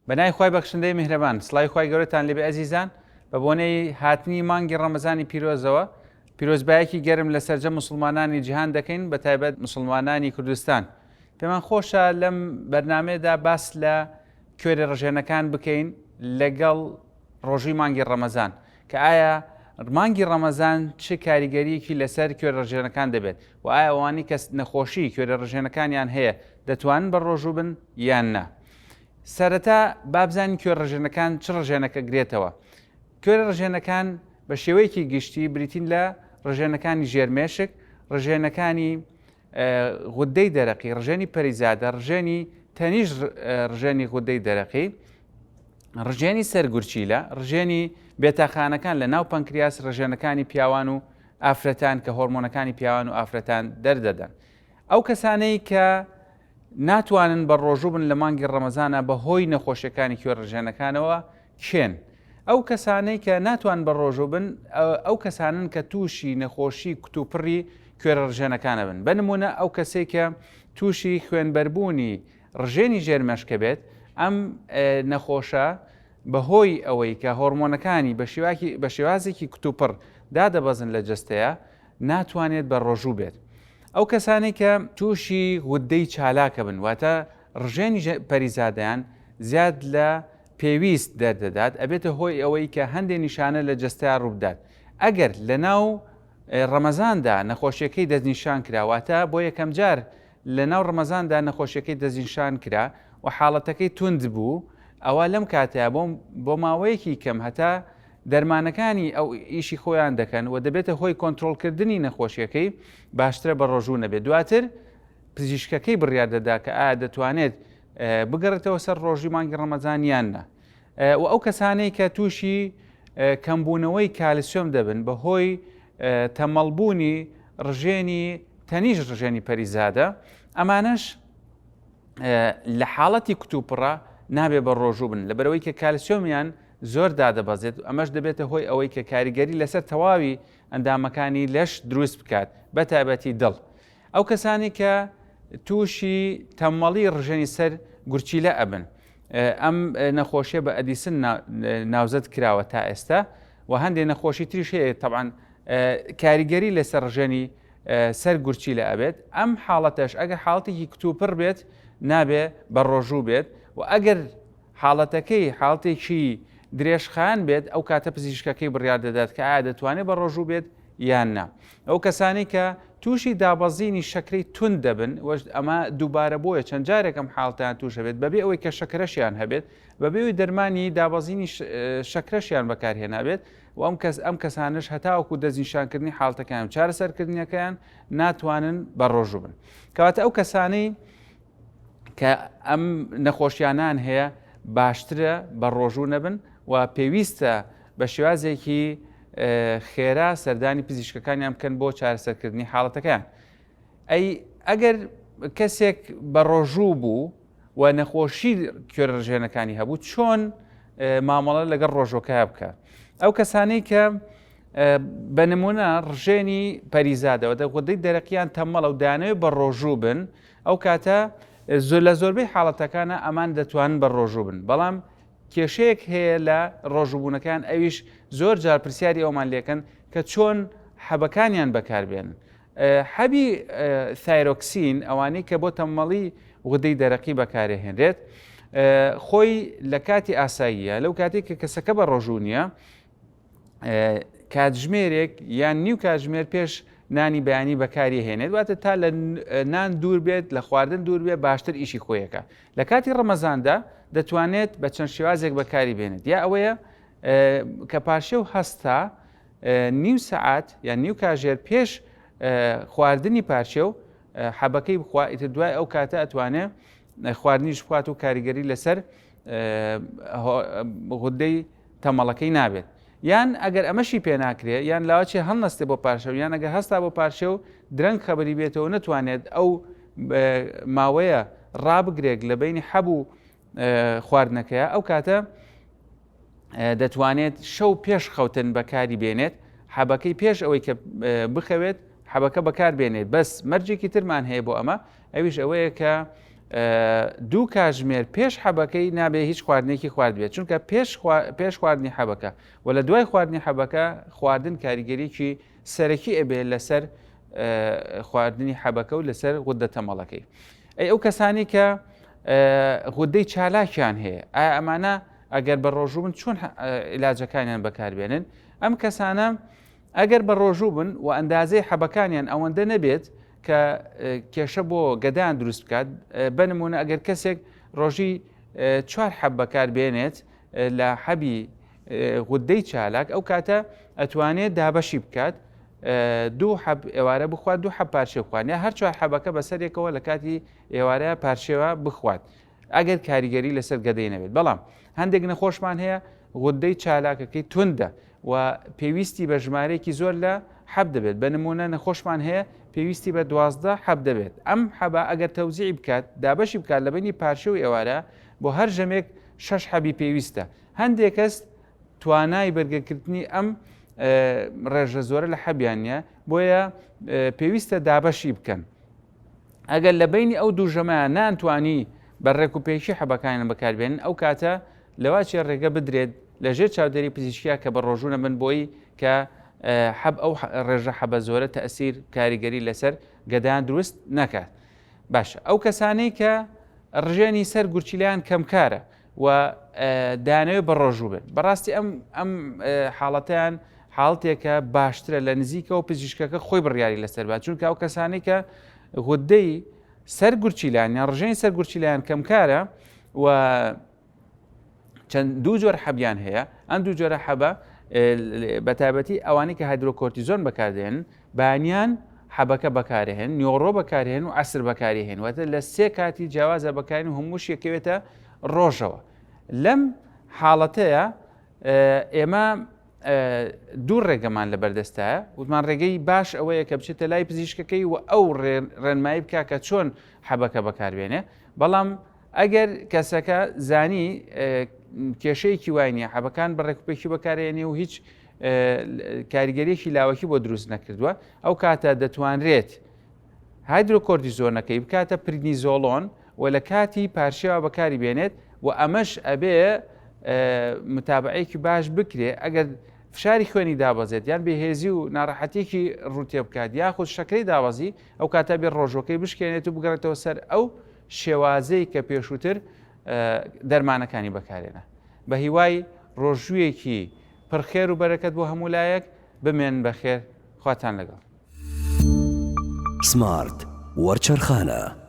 بەنای خۆی بەخشندەی میهرەبان، سڵای خۆی گەورەتان لێبێ ئەزیزان، بە بۆنەی هاتنی مانگی ڕەمەزانی پیرۆزەوە پیرۆزبایەکی گەرم لە سەرجە مسلمانانی جیهان دەکەین، بە تایبەت مسلمانانی کوردستان. پێمان خۆشە لەم بەرنامەیەدا باس لە کوێرە ڕژێنەکان بکەین لەگەڵ ڕۆژی مانگی ڕەمەزان، کە ئایا مانگی ڕەمەزان چ کاریگەریەکی لەسەر کوێرە ڕژێنەکان دەبێت و ئایا ئەوانەی کە نەخۆشی کوێرە ڕژێنەکانیان هەیە دەتوانن بە ڕۆژوو بن یان نا. سەرەتا بابزانین کوێرە ڕژێنەکان چ ڕژێنەکە گرێتەوە. کوێرە ڕژێنەکان بە شێوەیەکی گشتی بریتین لە ڕژێنەکانی ژێرمێشک، ڕژێنەکانی غودەی دەرەقی، ڕژێنی پەریزادە، ڕژێنی تەنیژ ڕژێنی غودەی دەرەقی، ڕژێنی سەرگورچیلە، ڕژێنی بێتاخانەکان لە ناو پەنکریاس، ڕژێنەکانی پیاوان و ئافرەتان کە هۆرمۆنەکانی پیاوان و ئافرەتان دەردەدەن. ئەو کەسانەی کە ناتوانن بە ڕۆژوو بن لە مانگی ڕەمەزانە بە هۆی نەخۆشیەکانی کوێرە ڕژێنەکانەوە کێن. ئەو کەسانەی کە ناتوان بە ڕۆژوو بن ئەو کەسانن کە تووشی نەخۆشی کتوپڕی کوێرە ڕژێنەکانە بن. بەنمونە ئەو کەسێک کە تووشی خوێنبەربوونی ڕژێنی ژێرمەشکە بێت، ئەم نەخۆشە بەهۆی ئەوەی کە هۆرمۆنەکانی بە شێوازێکی کتوپڕ دادەبەزن لە جەستەیە ناتوانێت بە ڕۆژوو بێت. ئەو کەسانی کە تووشی غودەی چالاکە بن، واتە ڕژێنی پەریزادەیان زیاد لە پێویست دەردەدات، ئەبێتە هۆی ئەوەی کە هەندێک نیشانە لە جەستەیە ڕووبدات. ئەگەر لە ناو ڕەمەزاندا نەخۆشیەکەی دەستنیشان کراواتە بۆ یەکەم جار لە ناو ڕەمەزاندا نەخۆشیەکەی دەستنیشان کرا و حاڵەتەکەی توند بوو، ئەوە لەم کاتەیە بۆ ماوەیەکی کەم هەتا دەرمانەکانی ئەو ئیشی خۆیان دەکەن و دەبێتە هۆی کۆنتترۆلکردنی نەخۆشیەکەی باشترە بە ڕۆژوو نەبێت. دواتر پزیشکەکەی بڕیار دەدا کە ئایا دەتوانێت بگەڕێتەوە سەر ڕۆژی مانگی ڕەمەزان یاننا. و ئەو کەسانەی کە تووشی کەمبوونەوەی کالسیۆم دەبن بە هۆی تەمەڵبوونی ڕژێنی تەنیژ ڕژێنی پەریزادە، ئەمانەش لە حاڵەتی کتوپڕە نابێ بە ڕۆژوو بن لەبەرەوەی کە کالسیۆمیان زۆر دادەبەزێت. ئەمەش دەبێتە هۆی ئەوەی کە کاریگەری لەسەر تەواوی ئەندامەکانی لەش دروست بکات، بە تایبەتی دڵ. ئەو کەسانی کە تووشی تەمەڵی ڕژێنی سەر گورچیلە ئەبن، ئەم نەخۆشیە بە ئەدیسن ناوزەت کراوە تا ئێستا و هەندێک نەخۆشی تریش هەیە تەبعاً کاریگەری لەسەر ڕژێنی سەر گورچیلە ئەبێت. ئەم حاڵەتەش ئەگەر حاڵەتێکی کتوپڕ بێت نابێ بە ڕۆژوو بێت و ئەگەر حاڵەتەکەی حاڵەتێکی درێژخان بێت ئەو کاتە پزیشکەکەی بڕیار دەدات کە ئایا دەتوانێت بە ڕۆژوو بێت یان نا. ئەو کەسانی کە تووشی دابەزینی شەکرەی تون دەبن، ئەمە دووبارە بۆیە چەند جارێکم حاڵتیان تووشە بێت بەبێ ئەوەی کە شەکرەشیان هەبێت، بەبێەوەی دەرمانی دابەزینی شەکرەشیان بەکارهێنابێت و ئەم کەسانش هەتاوەکو دەستنیشانکردنی حاڵتەکان چارەسەرکردنیەکەیان ناتوانن بە ڕۆژوو بن. کەواتە ئەو کەسانەی کە ئەم نەخۆشیانان هەیە باشترە بە ڕۆژوو نەبن و پێویستە بە شێوازێکی خێرا سەردانی پزیشکەکانیان بکەن بۆ چارەسەرکردنی حاڵەتەکان. ئەگەر کەسێک بە ڕۆژوو بوو و نەخۆشی کوێرە ڕژێنەکانی هەبوو چۆن مامەڵە لەگەڵ ڕۆژۆکە بکات؟ ئەو کەسانەی کە بە نمونە ڕژێنی پەریزادەوە غودەی دەرەقیان تەمەڵە و دانەوێت بە ڕۆژوو بن، ئەو کاتە لە زۆربەی حاڵەتەکانە ئەمان دەتوانن بە ڕۆژوو بن. بەڵام کێشەیەک هەیە لە ڕۆژووبوونەکان، ئەویش زۆر جار پرسیاری ئەومان لێکن کە چۆن حەبەکانیان بەکاربێنن. حەبی تایرۆکسین ئەوانەی کە بۆ تەمەڵی غودەی دەرەقی بەکارهێنرێت، خۆی لە کاتی ئاساییە لەو کاتێک کە کەسەکە بە ڕۆژوو نییە، کاتژمێرێک یان نیو کاتژمێر پێش نانی بەیانی بەکاری هێنێت، واتە تا لە نان دوور بێت، لە خواردن دوور بێت، باشتر ئیشی خۆیەکە. لە کاتی ڕەمەزاندا دەتوانێت بە چەند شێوازێک بەکاری بێنێت، یا ئەوەیە کە پاشێو هەستا نیو سەعات یان نیو کاژێر پێش خواردنی پارچێو حەبەکەی بخوا، ئیتر دوای ئەو کاتە ئەتوانێت خواردنیش بخوات و کاریگەری لەسەر غودەی تەمەڵەکەی نابێت. یان ئەگەر ئەمەشی پێ ناکرێت یان لاوەچێ هەڵنەستێ بۆ پارشەو، یان ئەگەر هەستا بۆ پارشێو درەنگ خەبەری بێتەوە نەتوانێت ئەو ماوەیە ڕابگرێک لە بینی حەبوو خواردنەکەیە، ئەو کاتە دەتوانێت شەو پێش خەوتن بەکاری بێنێت، حەبەکەی پێش ئەوەی کە بخەوێت حەبەکە بەکار بێنێت بەس مەرجێکی ترمان هەیە بۆ ئەمە ئەویش ئەوەیە کە دوو کاتژمێر پێش حەبەکەی نابێ هیچ خواردنێکی خوارد بێت چونکە پێش خواردنی حەبەکە و لە دوای خواردنی حەبەکە خواردن کاریگەریکی سەرەکی ئەبێ لەسەر خواردنی حەبەکە و لەسەر غودە تەمەڵەکەی. ئەو کەسانی کە غودەی چالاکیان هەیە ئایا ئەمانە ئەگەر بە ڕۆژوو بن چۆن عیلاجەکانیان بەکاربێنن؟ ئەم کەسانە ئەگەر بە ڕۆژوو بن و ئەندازەی حەبەکانیان ئەوەندە نەبێت کە کێشە بۆ گەدایان دروست بکات بنمونە ئەگەر کەسێک ڕۆژی 4 حەب بەکاربێنێت لە حەبی غودەی چالاک ئەو کاتە ئەتوانێت دابەشی بکات 2 حەب ئێوارە بخوات 2 حەب پارچێ بخوات یا هەر 4 حەبەکە بەسەرێکەوە لە کاتی ئێوارەیە پارچێوە بخوات ئەگەر کاریگەری لەسەر گەدەی نەبێت. بەڵام هەندێک نەخۆشمان هەیە غودەی چالاکەکەی توندە و پێویستی بە ژمارەیەکی زۆر لە حەب دەبێت بە نمونە نەخۆشمان هەیە پێویستی بە 12 حەب دەبێت. ئەم حەبە ئەگەر تەوزیعی بکات دابەشی بکات لە بینی پارچە و ئێوارە بۆ هەر ژەمێک 6 حەبی پێویستە. هەندێک کەس توانای بەرگەکردنی ئەم ڕێژە زۆرە لە حەبیان نیە بۆیە پێویستە دابەشی بکەن. ئەگەر لە بینی ئەو دوو ژەمەیان نانتوانی بەڕێک و پێشی حەبەکانیان بەکاربێنن ئەو کاتە لەواچێ ڕێگە بدرێت لەژێر چاودێری پزیشکیا کە بە ڕۆژوونە من بۆی کە حەب ئەو ڕێژە حەبە زۆرە تەئسیر کاریگەری لەسەر گەدایان دروست نەکات. باشە ئەو کەسانەی کە ڕژێنی سەر گورچیلیان کەمکارە و دانەوێت بە ڕۆژوو بێت بەڕاستی ئەم حاڵەتیان حاڵتێکە باشترە لە نزیکەوە پزیشکەکە خۆی بڕیاری لەسەر بات چونکە ئەو کەسانی کە غودەی سەر گورچیلیان یان ڕژێنی سەر گورچیلیان کەمکارە و چەند دوو جۆر حەبیان هەیە ئەم دوو جۆرە حەبە بەتایبەتی ئەوانی کە هایدرۆکۆرتیزۆن بەکاردێن بانیان حەبەکە بەکارهێن نیۆڕۆ بەکارهێن و عسر بەکارهێن واتە لە 3 کاتی جیاوازە بەکارین و هەمووش یەکەوێتە ڕۆژەوە. لەم حاڵەتەیە ئێمە دوو ڕێگەمان لە بەردەستایە وتمان ڕێگەی باش ئەوەیە کە بچێتە لای پزیشکەکەی و ئەو ڕێنمایی بکە کە چۆن حەبەکە بەکاربێنێ. بەڵام ئەگەر کەسەکە زانی کێشەیەکی وای نیە حەبەکان بەڕێکوپێکی بەکارێنێ و هیچ کاریگەریەکی لاوەکی بۆ دروست نەکردووە ئەو کاتە دەتوانرێت هایدرۆکۆرتیزۆنەکەی بکاتە پرینیزۆلۆن و لە کاتی پارچەوە بەکاری بێنێت و ئەمەش ئەبێ متابعەیەکی باش بکرێ ئەگەر فشاری خوێنی دابەزێت یان بێهێزی و ناڕەحەتێکی ڕوتێ بکات یاخود شەکرەی داوەزی ئەو کاتە بێ ڕۆژۆکەی بشکێنێت و بگەڕێتەوە سەر ئەو شێوازەی کە پێشووتر دەرمانەکانی بەکارێنە. بە هیوای ڕۆژوویەکی پڕخێر و بەرەکەت بۆ هەموو لایەک بمێن بەخێر خواتان لەگەڵ. سمارت وەرچەرخانە